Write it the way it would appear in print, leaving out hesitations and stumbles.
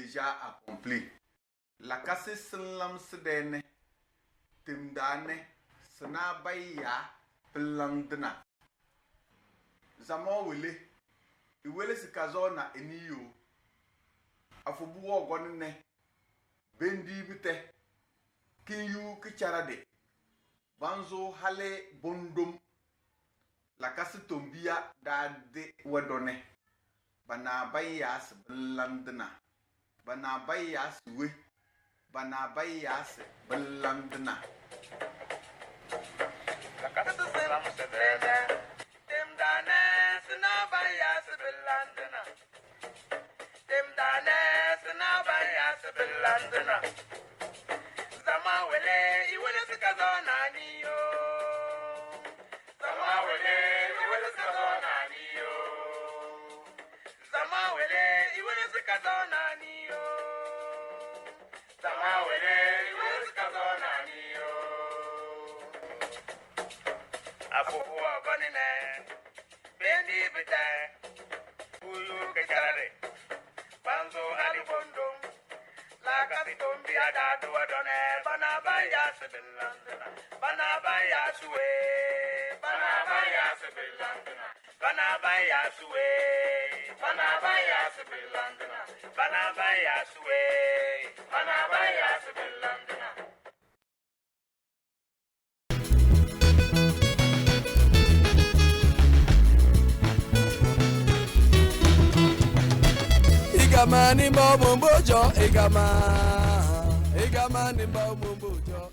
déjà accompli. La casse slam sedene, timdane, sena baya, pelandna. Zamo iwele si kazona eniyo. Afubu ogonne, bendi bite, kinyu kicharade. Banzo hale bondom. La casse tombia da de wadone. Bana bayas belandna. Bana bayas we. Bana bayas belandna. La casse slam sedene. Timdane sna bayas belandna. Timdane sna bayas belandna. Zama wele iwele sikazona niyo. Zama wele iwele sikazona niyo. Zama wele iwele sikazona niyo. Zama wele iwele sikazona niyo. Afufu agonine. Bendi bite. Uyu kecharade. Banzo alibondom. La kasitombi adadu adone. Bana baya sibilandina. Bana baya suwe. Bana baya sibilandina. Bana baya suwe. Bana baya sibilandina. Bana baya suwe. Bana baya sibilandina. Igama ni mbo mbojo, igama ni mbo mbojo.